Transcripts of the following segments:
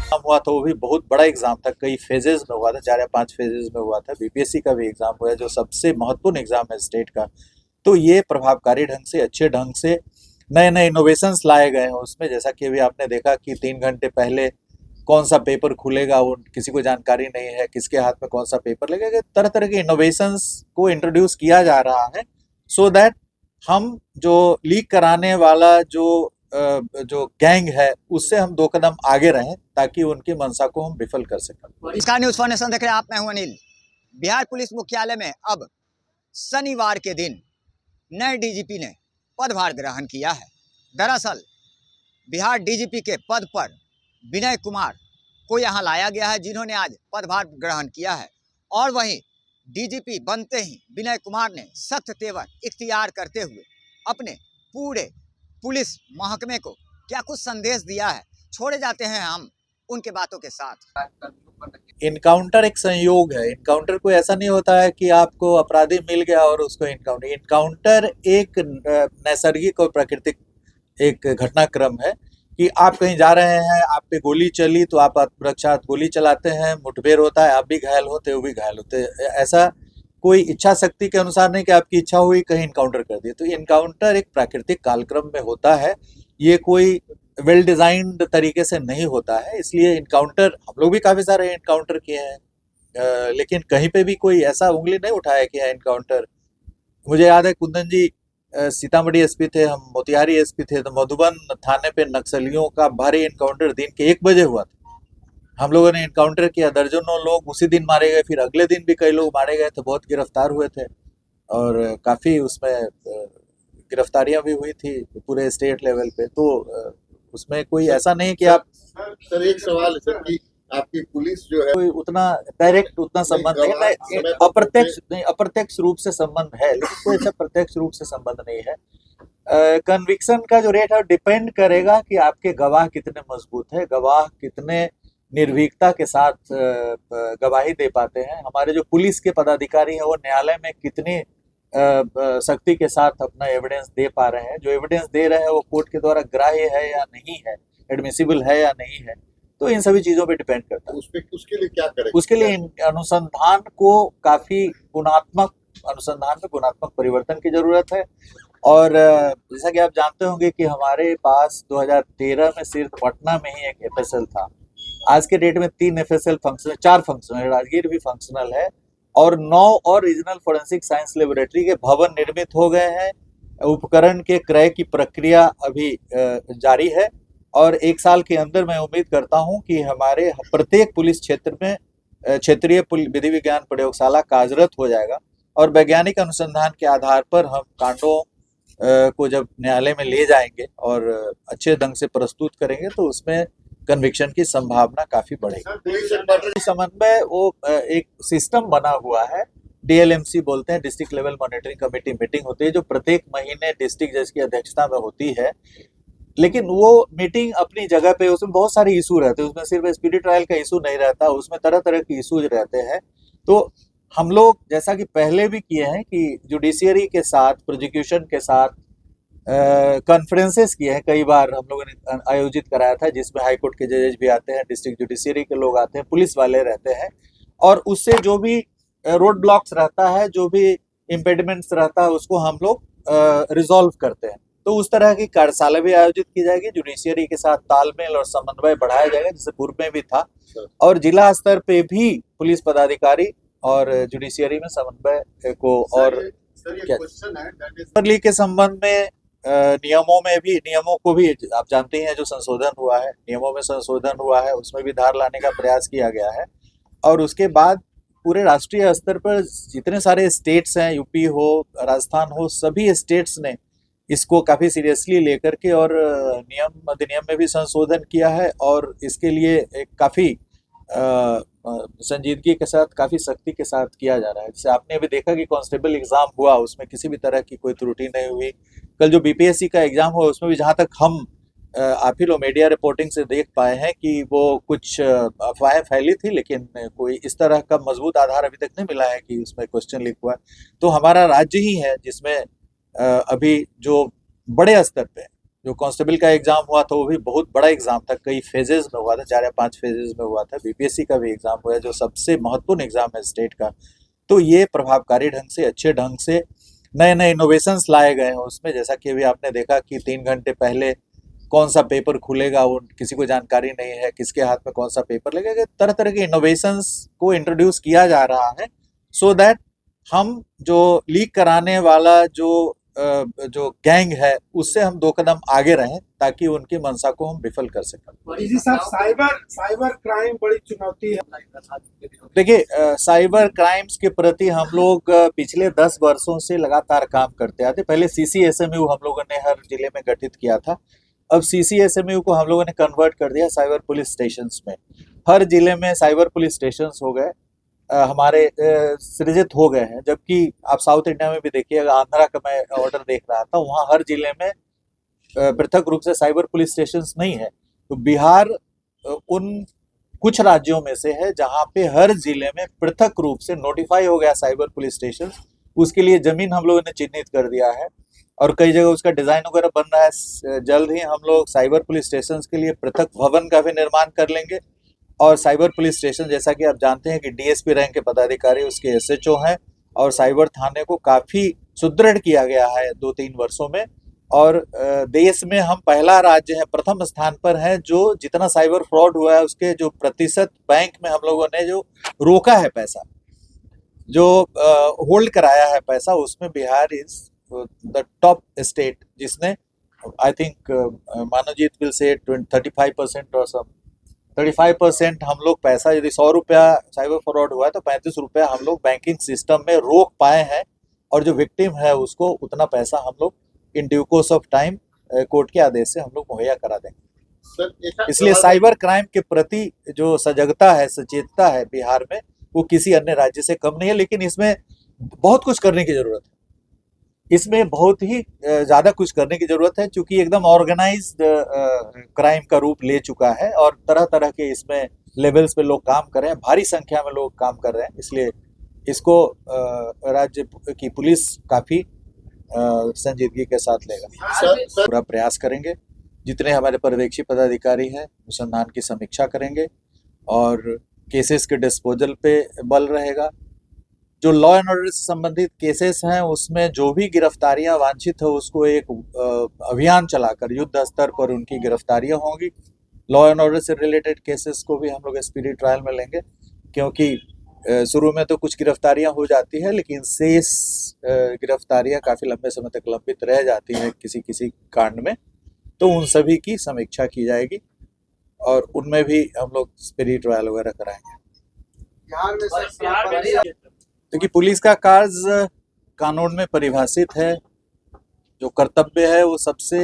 Exam हुआ था वो भी बहुत बड़ा एग्जाम था, कई फेजेस में हुआ था, 4 या 5 फेजेस में हुआ था। बीपीएससी का भी एग्जाम हुआ है जो सबसे महत्वपूर्ण एग्जाम है स्टेट का। तो ये प्रभावकारी ढंग से, अच्छे ढंग से नए नए इनोवेशंस लाए गए हैं उसमें। जैसा कि अभी आपने देखा कि 3 घंटे पहले कौन सा पेपर खुलेगा वो किसी को जानकारी नहीं है, किसके हाथ में कौन सा पेपर लगेगा। तरह तरह के इनोवेशंस को इंट्रोड्यूस किया जा रहा है सो दैट हम जो लीक कराने वाला जो गैंग है उससे हम 2 कदम आगे रहें ताकि उनकी मंशा को हम विफल कर सकें। स्काई न्यूज़ फाउंडेशन देख रहे हैं आप, मैं हूं अनिल। बिहार पुलिस मुख्यालय में अब शनिवार के दिन नए डीजीपी ने पदभार ग्रहण किया है। दरअसल बिहार डीजीपी के पद पर विनय कुमार को यहां लाया गया है, जिन्होंने आज पदभार ग्रहण किया है। और वहीं डीजीपी बनते ही विनय कुमार ने सख्त तेवर इख्तियार करते हुए अपने पूरे पुलिस महकमे को क्या कुछ संदेश दिया है, छोड़े जाते हैं हम उनके बातों के साथ। इनकाउंटर एक संयोग है। इनकाउंटर कोई ऐसा नहीं होता है कि आपको अपराधी मिल गया और उसको इनकाउंटर एक नैसर्गिक और प्राकृतिक एक घटनाक्रम है कि आप कहीं जा रहे हैं, आप पे गोली चली तो आप आत्मरक्षार्थ गोली चलाते हैं, मुठभेड़ होता है, आप भी घायल होते, वो भी घायल होते। ऐसा कोई इच्छा शक्ति के अनुसार नहीं कि आपकी इच्छा हुई कहीं इनकाउंटर कर दिए। तो इनकाउंटर एक प्राकृतिक कालक्रम में होता है, ये कोई वेल डिजाइंड तरीके से नहीं होता है। इसलिए इनकाउंटर हम लोग भी काफी सारे इनकाउंटर किए हैं, लेकिन कहीं पे भी कोई ऐसा उंगली नहीं उठाया कि है इनकाउंटर। मुझे याद है कुंदन जी सीतामढ़ी एसपी थे, हम मोतिहारी एसपी थे, तो मधुबन थाने पे नक्सलियों का भारी इनकाउंटर दिन के 1 बजे हुआ था। हम लोगों ने इनकाउंटर किया, दर्जनों लोग उसी दिन मारे गए, फिर अगले दिन भी कई लोग मारे गए थे, बहुत गिरफ्तार हुए थे और काफी उसमें गिरफ्तारियां भी हुई थी पूरे स्टेट लेवल पे। तो उसमें कोई ऐसा नहीं कि आप सर एक सवाल है सर कि आपकी पुलिस जो है कोई उतना डायरेक्ट उतना संबंध नहीं, अप्रत्यक्ष रूप से संबंध है, लेकिन कोई ऐसा प्रत्यक्ष रूप से संबंध नहीं है। कन्विक्शन का जो रेट है डिपेंड करेगा कि आपके गवाह कितने मजबूत है, गवाह कितने निर्भीकता के साथ गवाही दे पाते हैं। हमारे जो पुलिस के पदाधिकारी हैं वो न्यायालय में कितनी सख्ती के साथ अपना एविडेंस दे पा रहे हैं, जो एविडेंस दे रहे हैं वो कोर्ट के द्वारा ग्राह्य है या नहीं है, एडमिसिबल है या नहीं है। तो इन सभी चीजों पे डिपेंड करता है। उसके लिए क्या करें? उसके लिए अनुसंधान को काफी गुणात्मक अनुसंधान में गुणात्मक परिवर्तन की जरूरत है। और जैसा कि आप जानते होंगे कि हमारे पास 2013 में सिर्फ पटना में ही एक एफएसएल था। आज के डेट में 3 एफएसएल फंक्शनल, 4 फंक्शनल, राजगीर भी फंक्शनल है और 9 और रीजनल फोरेंसिक साइंस लेबोरेटरी के भवन निर्मित हो गए हैं। उपकरण के क्रय की प्रक्रिया अभी जारी है और 1 साल के अंदर मैं उम्मीद करता हूं कि हमारे प्रत्येक पुलिस क्षेत्र में क्षेत्रीय विधि विज्ञान प्रयोगशाला कार्यरत हो जाएगा और वैज्ञानिक अनुसंधान के आधार पर हम कांडों को जब न्यायालय में ले जाएंगे और अच्छे ढंग से प्रस्तुत करेंगे तो उसमें कन्विक्शन की संभावना काफी बढ़ेगी। समन्वय वो एक सिस्टम बना हुआ है, डीएलएमसी बोलते हैं, district level monitoring committee meeting होती है जो प्रत्येक महीने डिस्ट्रिक्ट जज की अध्यक्षता में होती है। लेकिन वो मीटिंग अपनी जगह पे, उसमें बहुत सारे इशू रहते हैं, उसमें सिर्फ स्पीडी ट्रायल का इशू नहीं रहता, उसमें तरह तरह के इशूज रहते हैं। तो हम लोग जैसा कि पहले भी किए हैं कि जुडिशियरी के साथ, प्रोसिक्यूशन के साथ कॉन्फ्रेंसेस किए हैं, कई बार हम लोगों ने आयोजित कराया था जिसमें हाई कोर्ट के जजेज भी आते हैं, डिस्ट्रिक्ट जुडिशियरी के लोग आते हैं, पुलिस वाले रहते हैं और उससे जो भी रोड ब्लॉक्स रहता है, जो भी इम्पेडिमेंट्स रहता है उसको हम लोग रिजॉल्व करते हैं। तो उस तरह की कार्यशाला भी आयोजित की जाएगी, जुडिशियरी के साथ तालमेल और समन्वय बढ़ाया जाएगा जैसे पूर्व में भी था, और जिला स्तर पे भी पुलिस पदाधिकारी और जुडिशियरी में समन्वय को और के संबंध में नियमों को भी आप जानते हैं जो संशोधन हुआ है, नियमों में संशोधन हुआ है, उसमें भी धार लाने का प्रयास किया गया है। और उसके बाद पूरे राष्ट्रीय स्तर पर जितने सारे स्टेट्स हैं, यूपी हो, राजस्थान हो, सभी स्टेट्स ने इसको काफी सीरियसली लेकर के और नियम अधिनियम में भी संशोधन किया है और इसके लिए एक काफी संजीदगी के साथ, काफी सख्ती के साथ किया जा रहा है। जैसे आपने अभी देखा कि कांस्टेबल एग्जाम हुआ, उसमें किसी भी तरह की कोई त्रुटि नहीं हुई। कल जो बीपीएससी का एग्जाम हुआ उसमें भी जहां तक हम आप ही लोग मीडिया रिपोर्टिंग से देख पाए हैं कि वो कुछ अफवाहें फैली थी, लेकिन कोई इस तरह का मजबूत आधार अभी तक नहीं मिला है कि उसमें क्वेश्चन लीक हुआ। तो हमारा राज्य ही है जिसमें अभी जो बड़े स्तर पे जो कांस्टेबल का एग्जाम हुआ था वो भी बहुत बड़ा एग्जाम था, कई फेजेस में हुआ था, 4 या 5 फेजेस में हुआ था। बीपीएससी का भी एग्जाम हुआ है जो सबसे महत्वपूर्ण एग्जाम है स्टेट का। तो ये प्रभावकारी ढंग से, अच्छे ढंग से नए नए इनोवेशंस लाए गए हैं उसमें। जैसा कि अभी आपने देखा कि 3 घंटे पहले कौन सा पेपर खुलेगा वो किसी को जानकारी नहीं है, किसके हाथ में कौन सा पेपर लगेगा। तरह तरह के इनोवेशंस को इंट्रोड्यूस किया जा रहा है सो दैट हम जो लीक कराने वाला जो गैंग है उससे हम 2 कदम आगे रहें ताकि उनकी मंशा को हम विफल कर सकें। जी साहब, साइबर क्राइम बड़ी चुनौती है। देखिए, साइबर क्राइम्स के प्रति हम लोग पिछले 10 वर्षों से लगातार काम करते आते। पहले सीसीएसएमयू हम लोगों ने हर जिले में गठित किया था। अब सीसीएसएमयू को हम लोगों ने कन्वर्ट कर दिया साइबर पुलिस स्टेशंस में। हर जिले में साइबर पुलिस स्टेशंस हो गए, हमारे सृजित हो गए हैं। जबकि आप साउथ इंडिया में भी देखिएगा, आंध्रा का मैं ऑर्डर देख रहा था, वहाँ हर जिले में पृथक रूप से साइबर पुलिस स्टेशंस नहीं है। तो बिहार उन कुछ राज्यों में से है जहाँ पे हर जिले में पृथक रूप से नोटिफाई हो गया साइबर पुलिस स्टेशन। उसके लिए जमीन हम लोगों ने चिन्हित कर दिया है और कई जगह उसका डिजाइन वगैरह बन रहा है। जल्द ही हम लोग साइबर पुलिस स्टेशन के लिए पृथक भवन का भी निर्माण कर लेंगे। और साइबर पुलिस स्टेशन, जैसा कि आप जानते हैं कि डीएसपी रैंक के पदाधिकारी उसके एसएचओ हैं और साइबर थाने को काफी सुदृढ़ किया गया है 2-3 वर्षों में। और देश में हम पहला राज्य है, प्रथम स्थान पर है जो जितना साइबर फ्रॉड हुआ है उसके जो प्रतिशत बैंक में हम लोगों ने जो रोका है पैसा, जो होल्ड कराया है पैसा, उसमें Bihar is the top state, जिसने I think Manavjit will say 35% और सब 35% हम लोग पैसा, यदि 100 रुपया साइबर फ्रॉड हुआ है तो 35 रुपया हम लोग बैंकिंग सिस्टम में रोक पाए हैं और जो विक्टिम है उसको उतना पैसा हम लोग in due course of time court के आदेश से हम लोग मुहैया करा देंगे। इसलिए साइबर क्राइम के प्रति जो सजगता है, सचेतता है बिहार में, वो किसी अन्य राज्य से कम नहीं है। लेकिन इसमें बहुत कुछ करने की जरूरत है, इसमें बहुत ही ज्यादा कुछ करने की जरूरत है, क्योंकि एकदम ऑर्गेनाइज्ड क्राइम का रूप ले चुका है और तरह तरह के इसमें लेवल्स पे लोग काम कर रहे हैं, भारी संख्या में लोग काम कर रहे हैं। इसलिए इसको राज्य की पुलिस काफी संजीदगी के साथ लेगा, पूरा प्रयास करेंगे। जितने हमारे पर्यवेक्षी पदाधिकारी हैं अनुसंधान की समीक्षा करेंगे और केसेस के डिस्पोजल पे बल रहेगा। जो लॉ एंड ऑर्डर से संबंधित केसेस हैं उसमें जो भी गिरफ्तारियां वांछित है उसको एक अभियान चलाकर युद्ध स्तर पर उनकी गिरफ्तारियां होंगी। लॉ एंड ऑर्डर से रिलेटेड केसेस को भी हम लोग स्पीडी ट्रायल में लेंगे, क्योंकि शुरू में तो कुछ गिरफ्तारियां हो जाती है लेकिन शेष गिरफ्तारियां काफ़ी लंबे समय तक लंबित रह जाती हैं किसी किसी कांड में। तो उन सभी की समीक्षा की जाएगी और उनमें भी हम लोग स्पीडी ट्रायल वगैरह कराएंगे। क्योंकि पुलिस का कार्य कानून में परिभाषित है, जो कर्तव्य है वो सबसे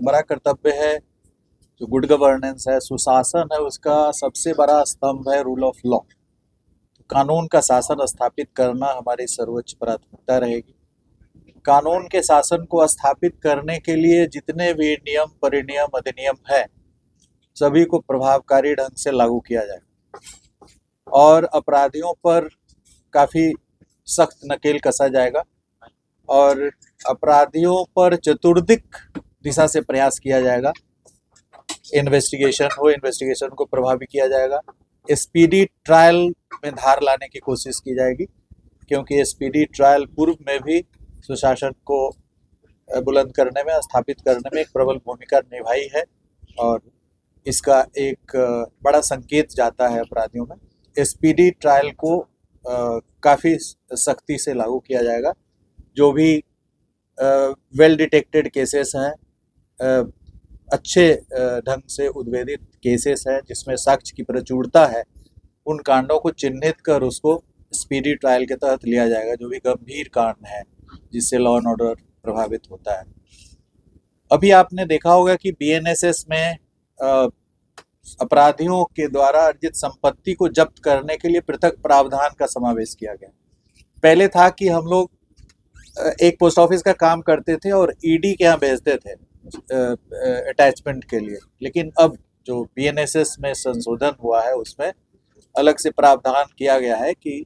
बड़ा कर्तव्य है। जो गुड गवर्नेंस है, सुशासन है, उसका सबसे बड़ा स्तंभ है रूल ऑफ लॉ। कानून का शासन स्थापित करना हमारी सर्वोच्च प्राथमिकता रहेगी। कानून के शासन को स्थापित करने के लिए जितने भी नियम, परिनियम, अधिनियम है, सभी को प्रभावकारी ढंग से लागू किया जाएगा और अपराधियों पर काफ़ी सख्त नकेल कसा जाएगा और अपराधियों पर चतुर्दिक दिशा से प्रयास किया जाएगा। इन्वेस्टिगेशन को प्रभावी किया जाएगा। स्पीडी ट्रायल में धार लाने की कोशिश की जाएगी, क्योंकि स्पीडी ट्रायल पूर्व में भी सुशासन को बुलंद करने में, स्थापित करने में एक प्रबल भूमिका निभाई है और इसका एक बड़ा संकेत जाता है अपराधियों में। स्पीडी ट्रायल को काफ़ी सख्ती से लागू किया जाएगा। जो भी वेल डिटेक्टेड केसेस हैं, अच्छे ढंग से उद्भेदित केसेस हैं जिसमें साक्ष्य की प्रचुरता है, उन कांडों को चिन्हित कर उसको स्पीडी ट्रायल के तहत लिया जाएगा। जो भी गंभीर कांड है जिससे लॉ एंड ऑर्डर प्रभावित होता है। अभी आपने देखा होगा कि बीएनएसएस में अपराधियों के द्वारा अर्जित संपत्ति को जब्त करने के लिए पृथक प्रावधान का समावेश किया गया। पहले था कि हम लोग एक पोस्ट ऑफिस का काम करते थे और ईडी के यहाँ भेजते थे अटैचमेंट के लिए, लेकिन अब जो बीएनएसएस में संशोधन हुआ है उसमें अलग से प्रावधान किया गया है कि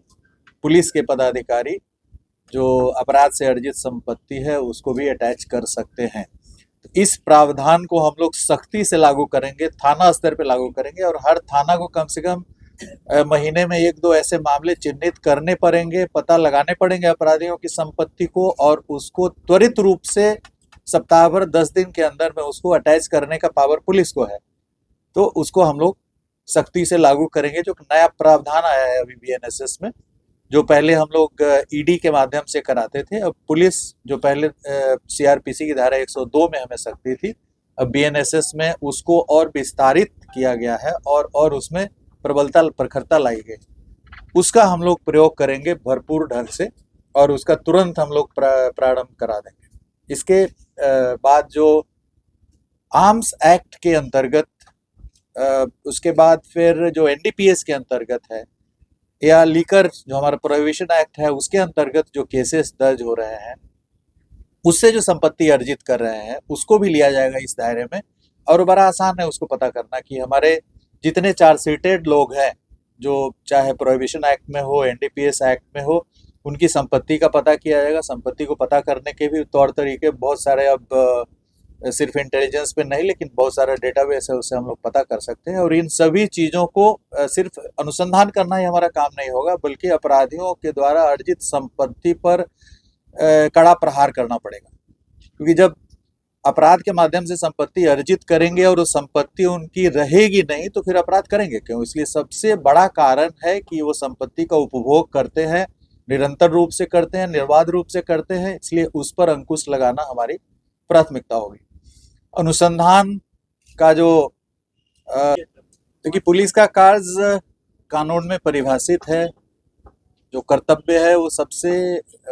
पुलिस के पदाधिकारी जो अपराध से अर्जित संपत्ति है उसको भी अटैच कर सकते हैं। इस प्रावधान को हम लोग सख्ती से लागू करेंगे, थाना स्तर पे लागू करेंगे और हर थाना को कम से कम महीने में 1-2 ऐसे मामले चिन्हित करने पड़ेंगे, पता लगाने पड़ेंगे अपराधियों की संपत्ति को और उसको त्वरित रूप से सप्ताह भर 10 दिन के अंदर में उसको अटैच करने का पावर पुलिस को है। तो उसको हम लोग सख्ती से लागू करेंगे। जो नया प्रावधान आया है अभी बीएनएसएस में, जो पहले हम लोग ईडी के माध्यम से कराते थे, अब पुलिस जो पहले सीआरपीसी की धारा 102 में हमें सख्ती थी, अब बीएनएसएस में उसको और विस्तारित किया गया है और उसमें प्रबलता प्रखरता लाई गई। उसका हम लोग प्रयोग करेंगे भरपूर ढंग से और उसका तुरंत हम लोग प्रारंभ करा देंगे। इसके बाद जो आर्म्स एक्ट के अंतर्गत, उसके बाद फिर जो एनडीपीएस के अंतर्गत है या लीकर जो हमारा प्रोहिबिशन एक्ट है उसके अंतर्गत जो केसेस दर्ज हो रहे हैं, उससे जो संपत्ति अर्जित कर रहे हैं उसको भी लिया जाएगा इस दायरे में। और बड़ा आसान है उसको पता करना कि हमारे जितने चार्जशीटेड लोग हैं, जो चाहे प्रोहिबिशन एक्ट में हो, एनडीपीएस एक्ट में हो, उनकी संपत्ति का पता किया जाएगा। संपत्ति को पता करने के भी तौर तरीके बहुत सारे, अब सिर्फ इंटेलिजेंस पे नहीं लेकिन बहुत सारा डेटाबेस है, उससे हम लोग पता कर सकते हैं। और इन सभी चीज़ों को सिर्फ अनुसंधान करना ही हमारा काम नहीं होगा, बल्कि अपराधियों के द्वारा अर्जित संपत्ति पर कड़ा प्रहार करना पड़ेगा। क्योंकि जब अपराध के माध्यम से संपत्ति अर्जित करेंगे और वो संपत्ति उनकी रहेगी नहीं तो फिर अपराध करेंगे क्यों। इसलिए सबसे बड़ा कारण है कि वो संपत्ति का उपभोग करते हैं, निरंतर रूप से करते हैं, निर्बाध रूप से करते हैं, इसलिए उस पर अंकुश लगाना हमारी प्राथमिकता होगी। अनुसंधान का जो क्योंकि पुलिस का कार्य कानून में परिभाषित है, जो कर्तव्य है वो सबसे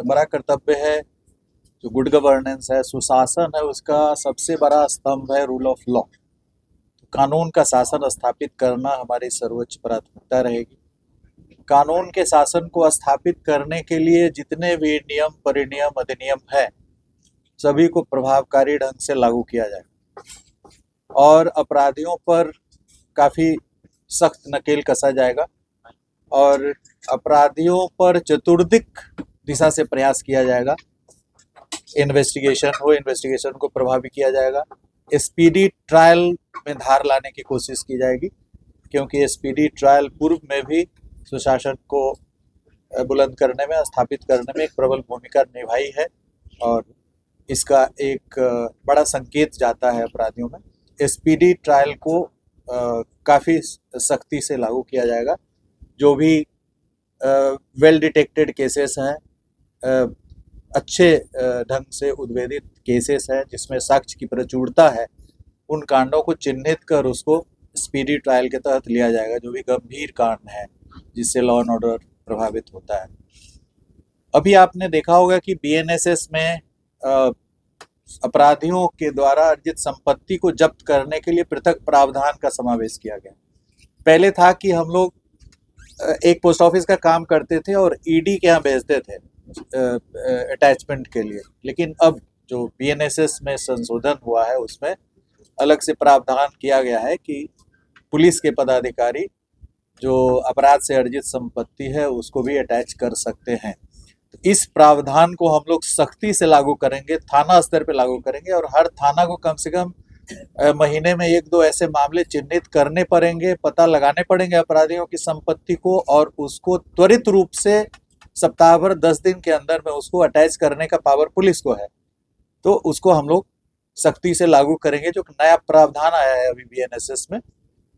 बड़ा कर्तव्य है, जो गुड गवर्नेंस है, सुशासन है, उसका सबसे बड़ा स्तंभ है रूल ऑफ लॉ। कानून का शासन स्थापित करना हमारी सर्वोच्च प्राथमिकता रहेगी। कानून के शासन को स्थापित करने के लिए जितने भी नियम, परिनियम, अधिनियम है, सभी को प्रभावकारी ढंग से लागू किया जाएगा और अपराधियों पर काफ़ी सख्त नकेल कसा जाएगा और अपराधियों पर चतुर्दिक दिशा से प्रयास किया जाएगा। इन्वेस्टिगेशन को प्रभावी किया जाएगा। स्पीडी ट्रायल में धार लाने की कोशिश की जाएगी, क्योंकि स्पीडी ट्रायल पूर्व में भी सुशासन को बुलंद करने में, स्थापित करने में एक प्रबल भूमिका निभाई है और इसका एक बड़ा संकेत जाता है अपराधियों में। स्पीडी ट्रायल को काफ़ी सख्ती से लागू किया जाएगा। जो भी वेल डिटेक्टेड केसेस हैं, अच्छे ढंग से उद्भेदित केसेस हैं जिसमें साक्ष्य की प्रचुरता है, उन कांडों को चिन्हित कर उसको स्पीडी ट्रायल के तहत लिया जाएगा। जो भी गंभीर कांड है जिससे लॉ एंड ऑर्डर प्रभावित होता है। अभी आपने देखा होगा कि बीएनएसएस में अपराधियों के द्वारा अर्जित संपत्ति को जब्त करने के लिए पृथक प्रावधान का समावेश किया गया। पहले था कि हम लोग एक पोस्ट ऑफिस का काम करते थे और ईडी के यहाँ भेजते थे अटैचमेंट के लिए, लेकिन अब जो बीएनएसएस में संशोधन हुआ है उसमें अलग से प्रावधान किया गया है कि पुलिस के पदाधिकारी जो अपराध से अर्जित संपत्ति है उसको भी अटैच कर सकते हैं। तो इस प्रावधान को हम लोग सख्ती से लागू करेंगे, थाना स्तर पे लागू करेंगे और हर थाना को कम से कम महीने में 1-2 ऐसे मामले चिन्हित करने पड़ेंगे, पता लगाने पड़ेंगे अपराधियों की संपत्ति को और उसको त्वरित रूप से सप्ताह भर 10 दिन के अंदर में उसको अटैच करने का पावर पुलिस को है। तो उसको हम लोग सख्ती से लागू करेंगे। जो नया प्रावधान आया है अभी बीएनएसएस में,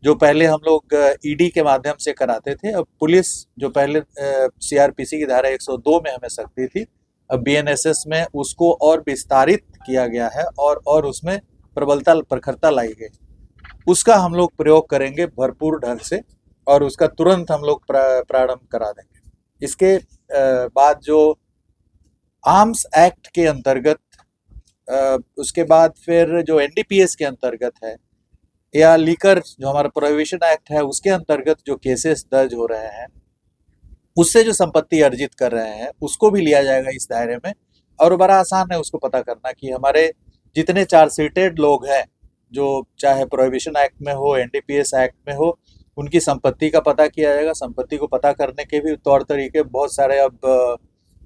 जो पहले हम लोग ईडी के माध्यम से कराते थे, अब पुलिस जो पहले सीआरपीसी की धारा 102 में हमें सख्ती थी, अब बीएनएसएस में उसको और विस्तारित किया गया है और उसमें प्रबलता प्रखरता लाई गई। उसका हम लोग प्रयोग करेंगे भरपूर ढंग से और उसका तुरंत हम लोग प्रारंभ करा देंगे। इसके बाद जो आर्म्स एक्ट के अंतर्गत, उसके बाद फिर जो एनडीपीएस के अंतर्गत है या लीकर जो हमारा प्रोहिबिशन एक्ट है उसके अंतर्गत जो केसेस दर्ज हो रहे हैं, उससे जो संपत्ति अर्जित कर रहे हैं उसको भी लिया जाएगा इस दायरे में। और बड़ा आसान है उसको पता करना कि हमारे जितने चार्जशीटेड लोग हैं, जो चाहे प्रोहिबिशन एक्ट में हो, एनडीपीएस एक्ट में हो, उनकी संपत्ति का पता किया जाएगा। संपत्ति को पता करने के भी तौर तरीके बहुत सारे, अब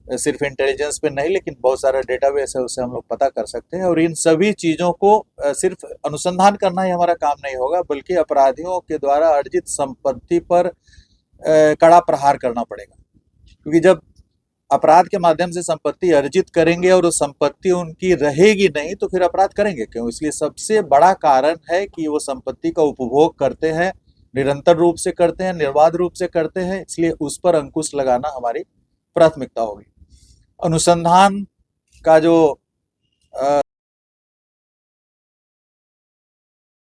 सिर्फ इंटेलिजेंस पे नहीं, लेकिन बहुत सारा डेटाबेस है, उससे हम लोग पता कर सकते हैं। और इन सभी चीज़ों को सिर्फ अनुसंधान करना ही हमारा काम नहीं होगा, बल्कि अपराधियों के द्वारा अर्जित संपत्ति पर कड़ा प्रहार करना पड़ेगा। क्योंकि जब अपराध के माध्यम से संपत्ति अर्जित करेंगे और वो संपत्ति उनकी रहेगी नहीं, तो फिर अपराध करेंगे क्यों? इसलिए सबसे बड़ा कारण है कि वो संपत्ति का उपभोग करते हैं, निरंतर रूप से करते हैं, निर्बाध रूप से करते हैं। इसलिए उस पर अंकुश लगाना हमारी प्राथमिकता होगी। अनुसंधान का जो